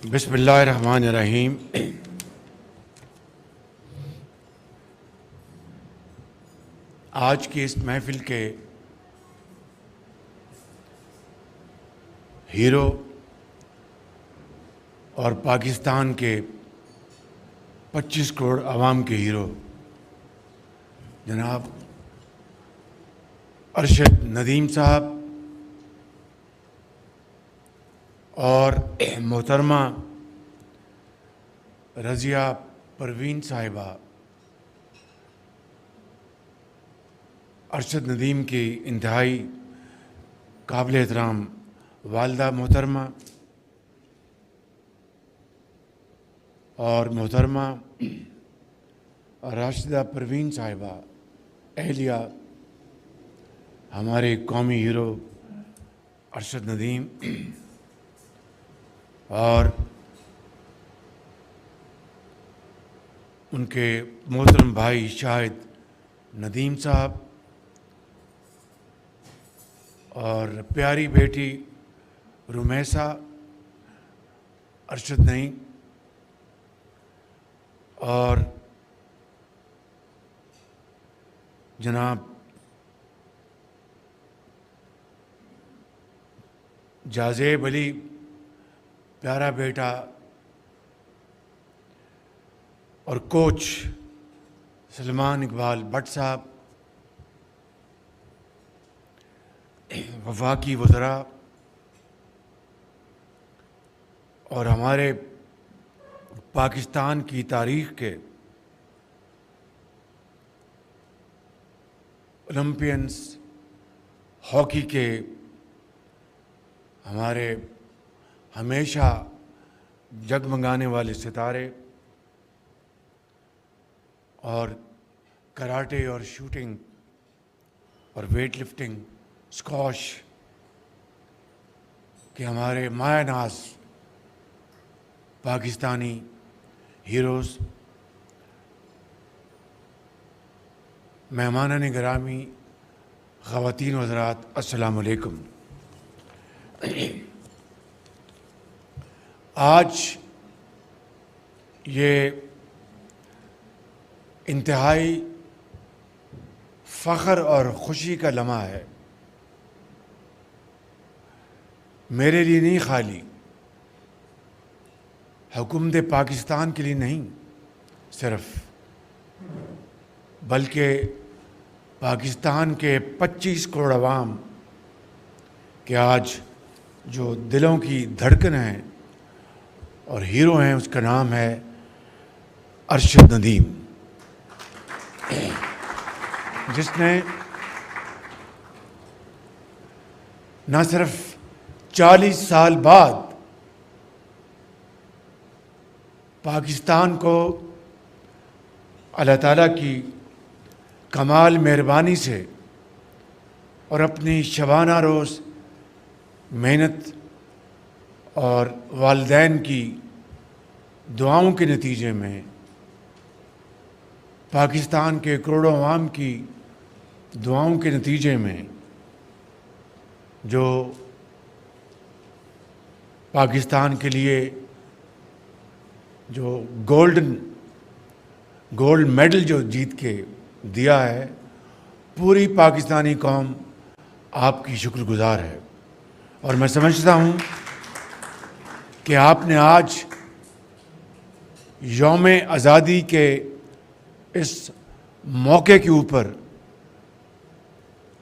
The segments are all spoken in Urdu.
بسم اللہ الرحمن الرحیم۔ آج کی اس محفل کے ہیرو اور پاکستان کے 25 کروڑ عوام کے ہیرو جناب ارشد ندیم صاحب اور محترمہ رضیہ پروین صاحبہ ارشد ندیم کی انتہائی قابل احترام والدہ محترمہ اور محترمہ راشدہ پروین صاحبہ اہلیہ ہمارے قومی ہیرو ارشد ندیم اور ان کے محترم بھائی شاہد ندیم صاحب اور پیاری بیٹی رمیسہ ارشد نعیم اور جناب جازیب علی پیارا بیٹا اور کوچ سلمان اقبال بٹ صاحب، وفاقی وزراء اور ہمارے پاکستان کی تاریخ کے اولمپئنس، ہاکی کے ہمارے ہمیشہ جگمگانے والے ستارے اور کراٹے اور شوٹنگ اور ویٹ لفٹنگ، اسکواش کے ہمارے مایہ ناز پاکستانی ہیروز، مہمانان گرامی، خواتین و حضرات، السلام علیکم۔ آج یہ انتہائی فخر اور خوشی کا لمحہ ہے، میرے لیے نہیں خالی، حکومت پاکستان کے لیے نہیں صرف، بلکہ پاکستان کے 25 کروڑ عوام کہ آج جو دلوں کی دھڑکن ہیں اور ہیرو ہیں، اس کا نام ہے ارشد ندیم، جس نے نہ صرف 40 سال بعد پاکستان کو اللہ تعالیٰ کی کمال مہربانی سے اور اپنی شبانہ روز محنت اور والدین کی دعاؤں کے نتیجے میں پاکستان کے کروڑوں عوام کی دعاؤں کے نتیجے میں جو پاکستان کے لیے جو گولڈ میڈل جو جیت کے دیا ہے، پوری پاکستانی قوم آپ کی شکر گزار ہے، اور میں سمجھتا ہوں کہ آپ نے آج یوم آزادی کے اس موقع کے اوپر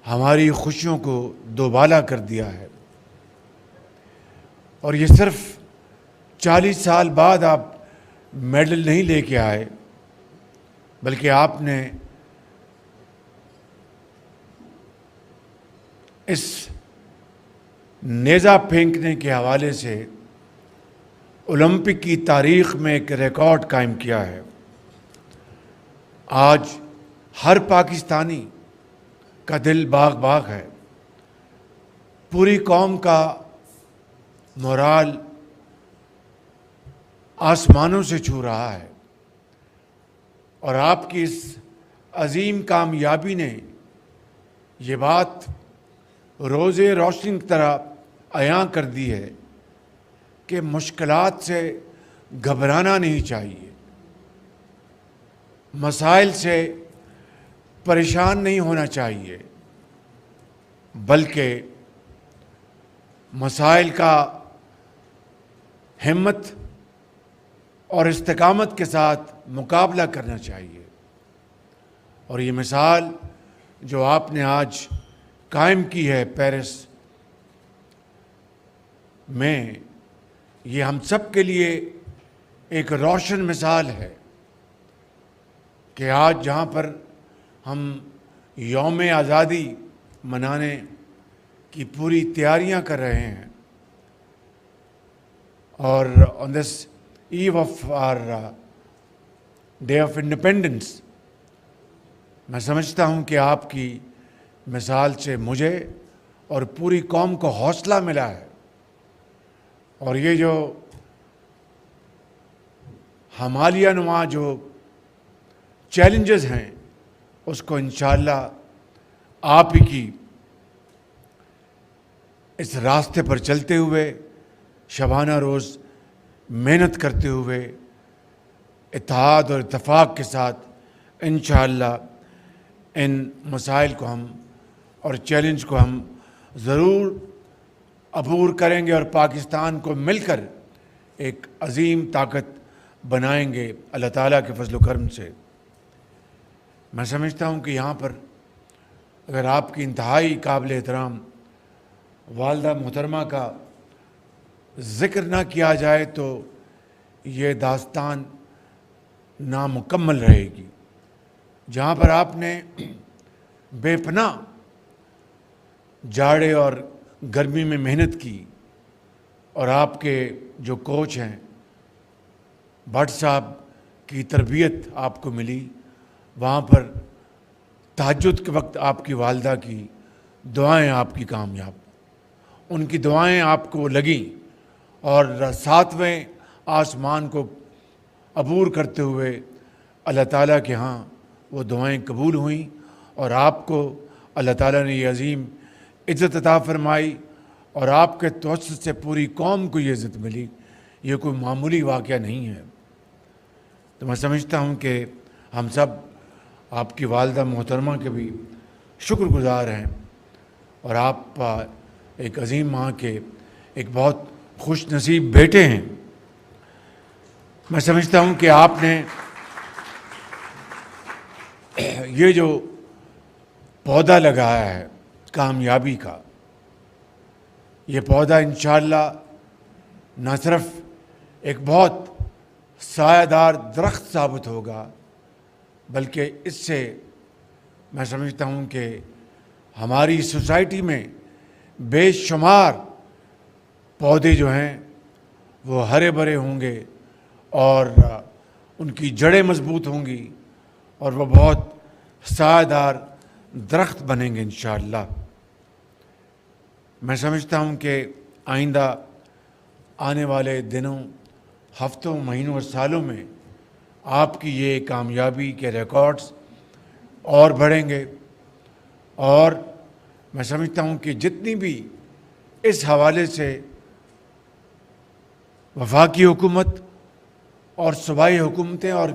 ہماری خوشیوں کو دوبالا کر دیا ہے، اور یہ صرف 40 سال بعد آپ میڈل نہیں لے کے آئے، بلکہ آپ نے اس نیزہ پھینکنے کے حوالے سے اولمپک کی تاریخ میں ایک ریکارڈ قائم کیا ہے۔ آج ہر پاکستانی کا دل باغ باغ ہے، پوری قوم کا مورال آسمانوں سے چھو رہا ہے، اور آپ کی اس عظیم کامیابی نے یہ بات روز روشنی کی طرح عیاں کر دی ہے کہ مشکلات سے گھبرانا نہیں چاہیے، مسائل سے پریشان نہیں ہونا چاہیے، بلکہ مسائل کا ہمت اور استقامت کے ساتھ مقابلہ کرنا چاہیے۔ اور یہ مثال جو آپ نے آج قائم کی ہے پیرس میں، یہ ہم سب کے لیے ایک روشن مثال ہے کہ آج جہاں پر ہم یوم آزادی منانے کی پوری تیاریاں کر رہے ہیں، اور on this eve of our day of independence, میں سمجھتا ہوں کہ آپ کی مثال سے مجھے اور پوری قوم کو حوصلہ ملا ہے، اور یہ جو ہمالیہ نما جو چیلنجز ہیں اس کو انشاءاللہ آپ ہی کی اس راستے پر چلتے ہوئے، شبانہ روز محنت کرتے ہوئے، اتحاد اور اتفاق کے ساتھ انشاءاللہ ان مسائل کو ہم اور چیلنج کو ہم ضرور عبور کریں گے، اور پاکستان کو مل کر ایک عظیم طاقت بنائیں گے اللہ تعالیٰ کے فضل و کرم سے۔ میں سمجھتا ہوں کہ یہاں پر اگر آپ کی انتہائی قابل احترام والدہ محترمہ کا ذکر نہ کیا جائے تو یہ داستان نامکمل رہے گی، جہاں پر آپ نے بے پناہ جاڑے اور گرمی میں محنت کی، اور آپ کے جو کوچ ہیں بھٹ صاحب کی تربیت آپ کو ملی، وہاں پر تہجد کے وقت آپ کی والدہ کی دعائیں آپ کی کامیاب، ان کی دعائیں آپ کو لگیں، اور 7ویں آسمان کو عبور کرتے ہوئے اللہ تعالیٰ کے ہاں وہ دعائیں قبول ہوئیں، اور آپ کو اللہ تعالیٰ نے یہ عظیم عزت عطا فرمائی، اور آپ کے توسط سے پوری قوم کو یہ عزت ملی۔ یہ کوئی معمولی واقعہ نہیں ہے۔ تو میں سمجھتا ہوں کہ ہم سب آپ کی والدہ محترمہ کے بھی شکر گزار ہیں، اور آپ ایک عظیم ماں کے ایک بہت خوش نصیب بیٹے ہیں۔ میں سمجھتا ہوں کہ آپ نے یہ جو پودا لگایا ہے کامیابی کا، یہ پودا انشاءاللہ نہ صرف ایک بہت سایہ دار درخت ثابت ہوگا، بلکہ اس سے میں سمجھتا ہوں کہ ہماری سوسائٹی میں بے شمار پودے جو ہیں وہ ہرے بھرے ہوں گے، اور ان کی جڑیں مضبوط ہوں گی، اور وہ بہت سایہ دار درخت بنیں گے انشاءاللہ۔ میں سمجھتا ہوں کہ آئندہ آنے والے دنوں، ہفتوں، مہینوں اور سالوں میں آپ کی یہ کامیابی کے ریکارڈز اور بڑھیں گے، اور میں سمجھتا ہوں کہ جتنی بھی اس حوالے سے وفاقی حکومت اور صوبائی حکومتیں اور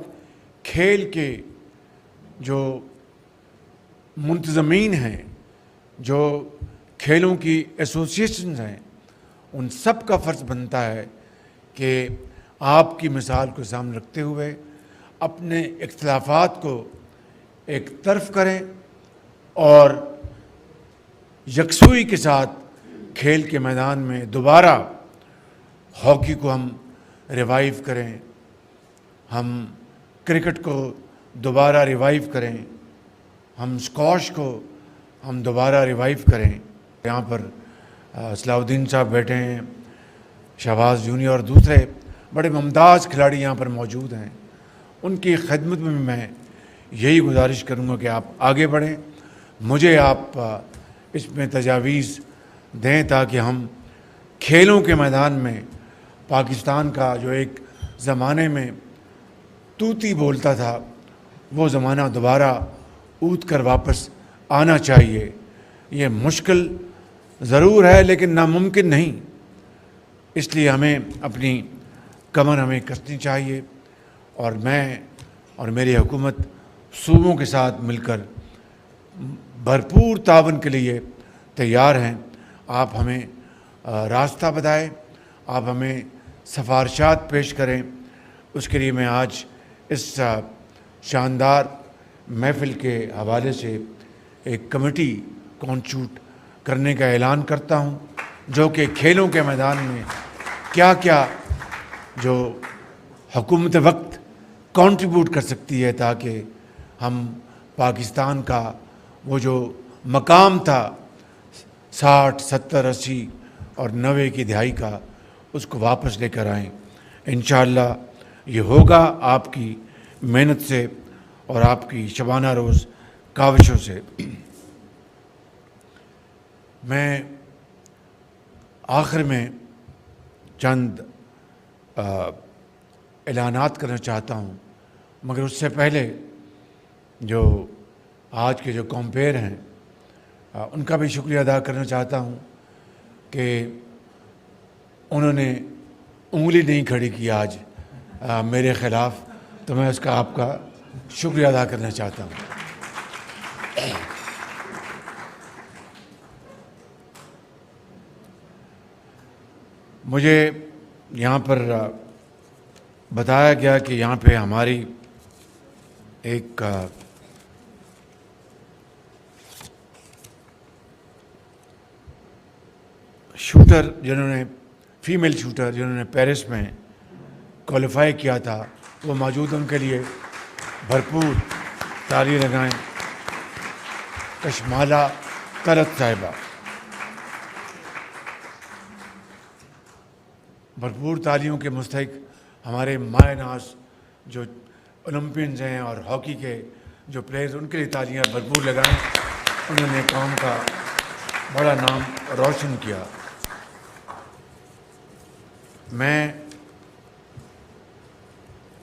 کھیل کے جو منتظمین ہیں، جو کھیلوں کی ایسوسیشنز ہیں، ان سب کا فرض بنتا ہے کہ آپ کی مثال کو سامنے رکھتے ہوئے اپنے اختلافات کو ایک طرف کریں، اور یکسوئی کے ساتھ کھیل کے میدان میں دوبارہ ہاکی کو ہم ریوائیو کریں، ہم کرکٹ کو دوبارہ ریوائیو کریں، ہم اسکواش کو ہم دوبارہ ریوائیو کریں۔ یہاں پر صلاح الدین صاحب بیٹھے ہیں، شہباز جونیئر اور دوسرے بڑے ممتاز کھلاڑی یہاں پر موجود ہیں، ان کی خدمت میں میں یہی گزارش کروں گا کہ آپ آگے بڑھیں، مجھے آپ اس میں تجاویز دیں تاکہ ہم کھیلوں کے میدان میں پاکستان کا جو ایک زمانے میں طوطی بولتا تھا، وہ زمانہ دوبارہ اونت کر واپس آنا چاہیے۔ یہ مشکل ضرور ہے لیکن ناممکن نہیں، اس لیے ہمیں اپنی کمر ہمیں کسنی چاہیے، اور میں اور میری حکومت صوبوں کے ساتھ مل کر بھرپور تعاون کے لیے تیار ہیں۔ آپ ہمیں راستہ بتائیں، آپ ہمیں سفارشات پیش کریں۔ اس کے لیے میں آج اس شاندار محفل کے حوالے سے ایک کمیٹی کانسٹیٹیوٹ کرنے کا اعلان کرتا ہوں، جو کہ کھیلوں کے میدان میں کیا کیا جو حکومت وقت کنٹریبیوٹ کر سکتی ہے، تاکہ ہم پاکستان کا وہ جو مقام تھا 60، 70، 80 اور 90 کی دہائی کا، اس کو واپس لے کر آئیں۔ انشاءاللہ یہ ہوگا آپ کی محنت سے اور آپ کی شبانہ روز کاوشوں سے۔ میں آخر میں چند اعلانات کرنا چاہتا ہوں، مگر اس سے پہلے جو آج کے جو کمپیئر ہیں ان کا بھی شکریہ ادا کرنا چاہتا ہوں کہ انہوں نے انگلی نہیں کھڑی کی آج میرے خلاف، تو میں اس کا آپ کا شکریہ ادا کرنا چاہتا ہوں۔ مجھے یہاں پر بتایا گیا کہ یہاں پہ ہماری ایک شوٹر جنہوں نے فیمیل شوٹر جنہوں نے پیرس میں کوالیفائی کیا تھا وہ موجود، ان کے لیے بھرپور تالی لگائیں۔ کشمالہ طلعت صاحبہ، بھرپور تالیوں کے مستحق ہمارے مائع ناز جو اولمپئنز ہیں اور ہاکی کے جو پلیئرز، ان کے لیے تالیاں بھرپور لگائیں۔ انہوں نے قوم کا بڑا نام روشن کیا۔ میں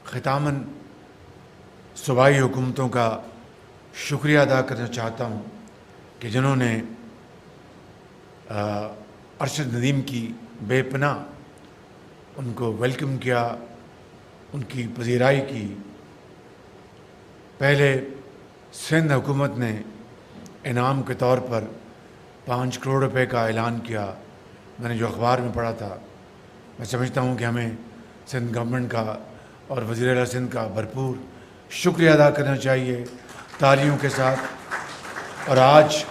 ختاماً صوبائی حکومتوں کا شکریہ ادا کرنا چاہتا ہوں کہ جنہوں نے ارشد ندیم کی بے پناہ ان کو ویلکم کیا، ان کی پذیرائی کی۔ پہلے سندھ حکومت نے انعام کے طور پر 5 کروڑ روپے کا اعلان کیا، میں نے جو اخبار میں پڑھا تھا۔ میں سمجھتا ہوں کہ ہمیں سندھ گورنمنٹ کا اور وزیر اعلیٰ سندھ کا بھرپور شکریہ ادا کرنا چاہیے تالیوں کے ساتھ۔ اور آج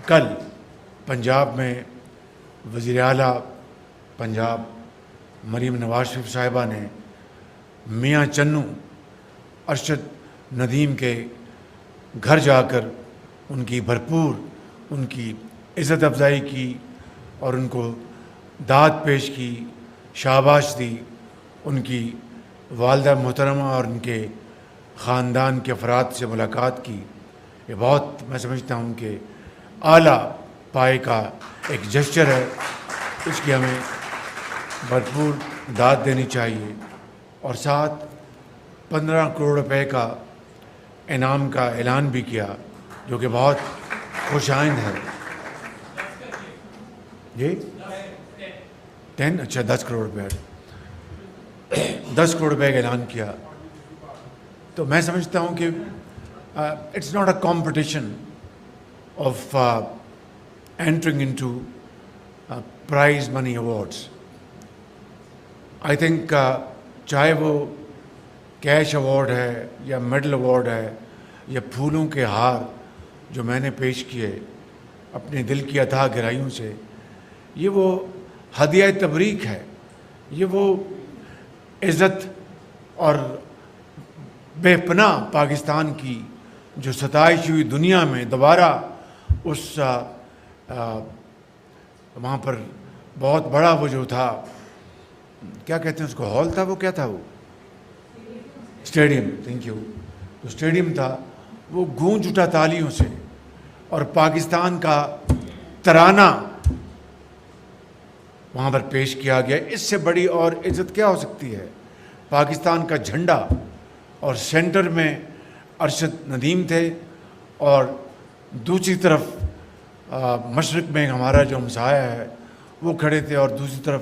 کل پنجاب میں وزیر اعلیٰ پنجاب مریم نواز شریف صاحبہ نے میاں چنو ارشد ندیم کے گھر جا کر ان کی بھرپور ان کی عزت افزائی کی اور ان کو داد پیش کی، شاباش دی۔ ان کی والدہ محترمہ اور ان کے خاندان کے افراد سے ملاقات کی۔ یہ بہت میں سمجھتا ہوں کہ اعلیٰ پائے کا ایک جسچر ہے، اس کی ہمیں بھرپور داد دینی چاہیے۔ اور ساتھ 15 کروڑ روپے کا انعام کا اعلان بھی کیا، جو کہ بہت خوش آئند ہے۔ جی 10 اچھا 10 کروڑ روپے 10 کروڑ روپے کا اعلان کیا۔ تو میں سمجھتا ہوں کہ it's not a competition of entering into prize money awards. I think چاہے وہ کیش ایوارڈ ہے یا میڈل ایوارڈ ہے یا پھولوں کے ہار جو میں نے پیش کیے اپنے دل کی اتھاہ گہرائیوں سے، یہ وہ ہدیہ تبریک ہے، یہ وہ عزت اور بے پناہ پاکستان کی جو ستائش ہوئی دنیا میں دوبارہ اس وہاں پر بہت بڑا وہ جو تھا، کیا کہتے ہیں اس کو، ہال تھا، وہ کیا تھا، وہ اسٹیڈیم، تھینک یو، جو اسٹیڈیم تھا وہ گونج اٹھا تالیوں سے، اور پاکستان کا ترانہ وہاں پر پیش کیا گیا۔ اس سے بڑی اور عزت کیا ہو سکتی ہے؟ پاکستان کا جھنڈا، اور سینٹر میں ارشد ندیم تھے، اور دوسری طرف مشرق میں ہمارا جو ہمسایہ ہے وہ کھڑے تھے، اور دوسری طرف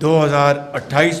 2028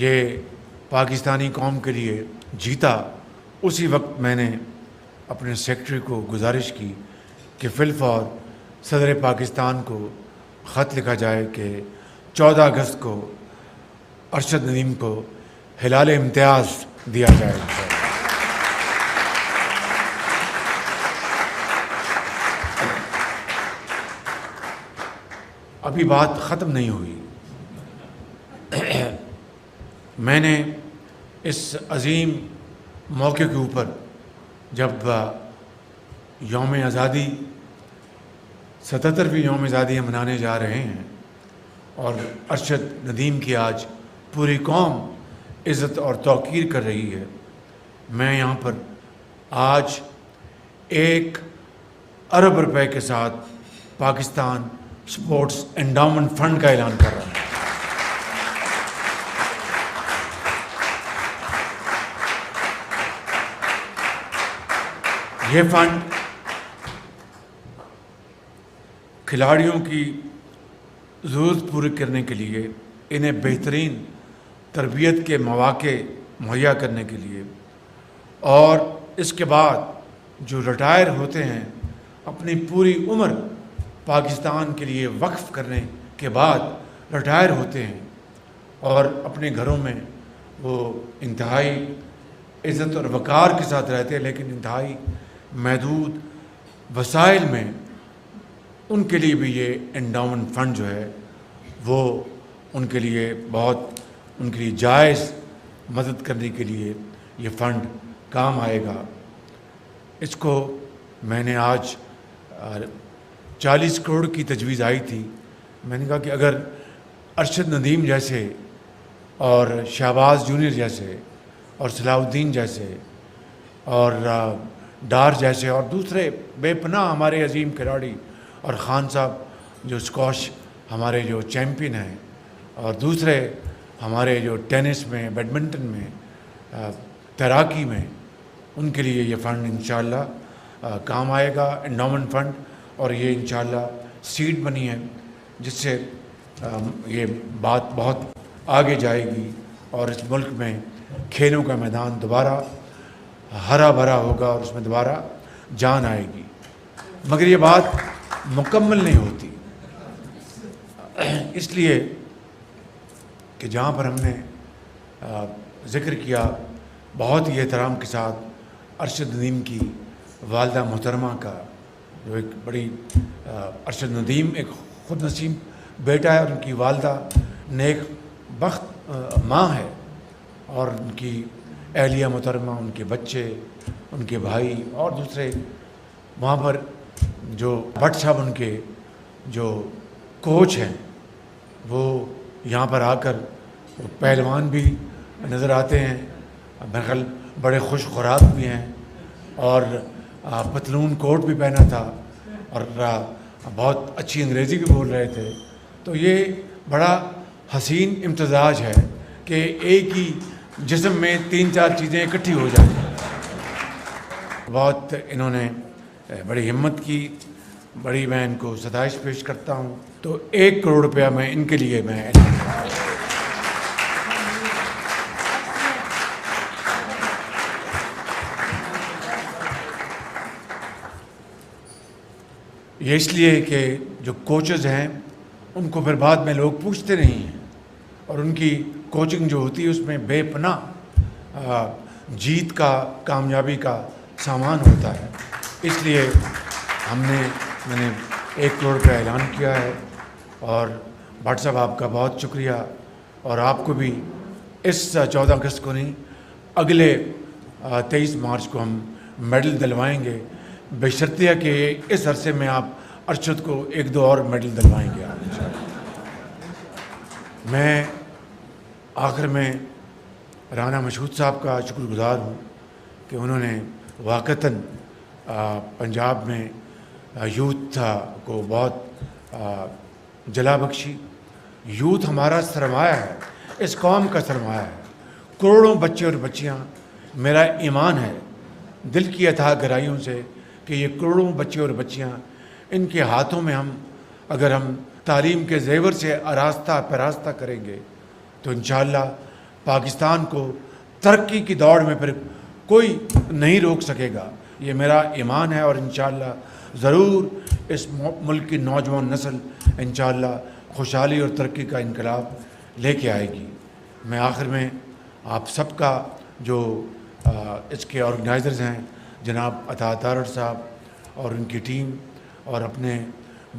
یہ پاکستانی قوم کے لیے جیتا، اسی وقت میں نے اپنے سیکرٹری کو گزارش کی کہ فی الفور صدر پاکستان کو خط لکھا جائے کہ 14 اگست کو ارشد ندیم کو ہلال امتیاز دیا جائے۔ ابھی بات ختم نہیں ہوئی۔ میں نے اس عظیم موقع کے اوپر جب یوم آزادی 77ویں یوم آزادی ہم منانے جا رہے ہیں اور ارشد ندیم کی آج پوری قوم عزت اور توقیر کر رہی ہے، میں یہاں پر آج 1 ارب روپے کے ساتھ پاکستان اسپورٹس انڈاؤمنٹ فنڈ کا اعلان کر رہا ہوں۔ یہ فنڈ کھلاڑیوں کی ضرورت پوری کرنے کے لیے، انہیں بہترین تربیت کے مواقع مہیا کرنے کے لیے، اور اس کے بعد جو ریٹائر ہوتے ہیں اپنی پوری عمر پاکستان کے لیے وقف کرنے کے بعد ریٹائر ہوتے ہیں اور اپنے گھروں میں وہ انتہائی عزت اور وقار کے ساتھ رہتے ہیں، لیکن انتہائی محدود وسائل میں، ان کے لیے بھی یہ انڈاؤمنٹ فنڈ جو ہے وہ ان کے لیے بہت، ان کے لیے جائز مدد کرنے کے لیے یہ فنڈ کام آئے گا۔ اس کو میں نے آج 40 کروڑ کی تجویز آئی تھی، میں نے کہا کہ اگر ارشد ندیم جیسے اور شہباز جونیئر جیسے اور صلاح الدین جیسے اور ڈار جیسے اور دوسرے بے پناہ ہمارے عظیم کھلاڑی، اور خان صاحب جو اسکواش ہمارے جو چیمپئن ہیں، اور دوسرے ہمارے جو ٹینس میں، بیڈمنٹن میں، تیراکی میں، ان کے لیے یہ فنڈ انشاءاللہ کام آئے گا، انڈاؤمنٹ فنڈ، اور یہ انشاءاللہ سیٹ بنی ہے جس سے یہ بات بہت آگے جائے گی اور اس ملک میں کھیلوں کا میدان دوبارہ ہرا بھرا ہوگا اور اس میں دوبارہ جان آئے گی۔ مگر یہ بات مکمل نہیں ہوتی، اس لیے کہ جہاں پر ہم نے ذکر کیا بہت ہی احترام کے ساتھ ارشد ندیم کی والدہ محترمہ کا، جو ایک بڑی ارشد ندیم ایک خود نصیب بیٹا ہے اور ان کی والدہ نیک بخت ماں ہے، اور ان کی اہلیہ محترمہ، ان کے بچے، ان کے بھائی اور دوسرے وہاں پر جو بٹ صاحب ان کے جو کوچ ہیں، وہ یہاں پر آ کر پہلوان بھی نظر آتے ہیں، میرے خیال بڑے خوش خوراک بھی ہیں، اور پتلون کوٹ بھی پہنا تھا اور بہت اچھی انگریزی بھی بول رہے تھے۔ تو یہ بڑا حسین امتزاج ہے کہ ایک ہی جسم میں 3-4 چیزیں اکٹھی ہو جائیں۔ بہت انہوں نے بڑی ہمت کی، بڑی میں ان کو ستائش پیش کرتا ہوں۔ تو 1 کروڑ روپیہ میں ان کے لیے میں یہ اس لیے کہ جو کوچز ہیں ان کو پھر بعد میں لوگ پوچھتے نہیں ہیں، اور ان کی کوچنگ جو ہوتی ہے اس میں بے پناہ جیت کا، کامیابی کا سامان ہوتا ہے۔ اس لیے میں نے 1 کروڑ کا اعلان کیا ہے، اور بھٹ صاحب آپ کا بہت شکریہ، اور آپ کو بھی اس 14 اگست کو نہیں، اگلے 23 مارچ کو ہم میڈل دلوائیں گے، بشرطیہ کہ اس عرصے میں آپ ارشد کو 1-2 اور میڈل دلوائیں گے آپ انشاءاللہ۔ میں آخر میں رانا مشہود صاحب کا شکر گزار ہوں کہ انہوں نے واقعتاً پنجاب میں یوتھ کو بہت جلا بخشی۔ یوتھ ہمارا سرمایہ ہے، اس قوم کا سرمایہ ہے، کروڑوں بچے اور بچیاں، میرا ایمان ہے دل کی اتھاہ گہرائیوں سے کہ یہ کروڑوں بچے اور بچیاں، ان کے ہاتھوں میں اگر ہم تعلیم کے زیور سے آراستہ پیراستہ کریں گے تو انشاءاللہ پاکستان کو ترقی کی دوڑ میں پھر کوئی نہیں روک سکے گا. یہ میرا ایمان ہے اور انشاءاللہ ضرور اس ملک کی نوجوان نسل انشاءاللہ خوشحالی اور ترقی کا انقلاب لے کے آئے گی. میں آخر میں آپ سب کا جو اس کے آرگنائزرز ہیں جناب عطا تارڑ صاحب اور ان کی ٹیم اور اپنے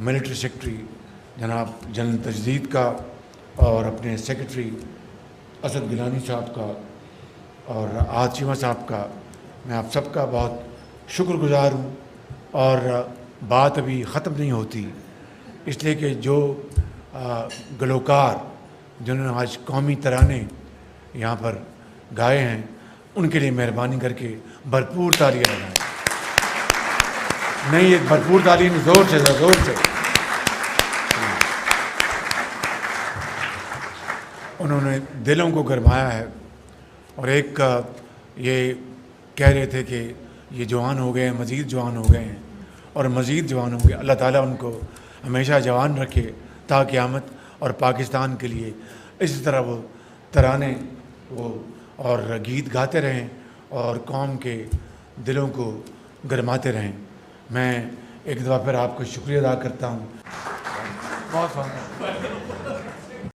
ملٹری سیکرٹری جناب جنرل تجدید کا اور اپنے سیکرٹری اسد گیلانی صاحب کا اور عاطمہ صاحب کا، میں آپ سب کا بہت شکر گزار ہوں. اور بات ابھی ختم نہیں ہوتی، اس لیے کہ جو گلوکار جنہوں نے آج قومی ترانے یہاں پر گائے ہیں ان کے لیے مہربانی کر کے بھرپور تالیاں بجائیں. نہیں، ایک بھرپور تعلیم زور سے. انہوں نے دلوں کو گرمایا ہے. اور ایک یہ کہہ رہے تھے کہ یہ جوان ہو گئے ہیں، مزید جوان ہو گئے ہیں اور مزید جوان ہوں گے. اللہ تعالیٰ ان کو ہمیشہ جوان رکھے تا قیامت، اور پاکستان کے لیے اسی طرح وہ ترانے وہ اور گیت گاتے رہیں اور قوم کے دلوں کو گرماتے رہیں. میں ایک دفعہ پھر آپ کو شکریہ ادا کرتا ہوں. بہت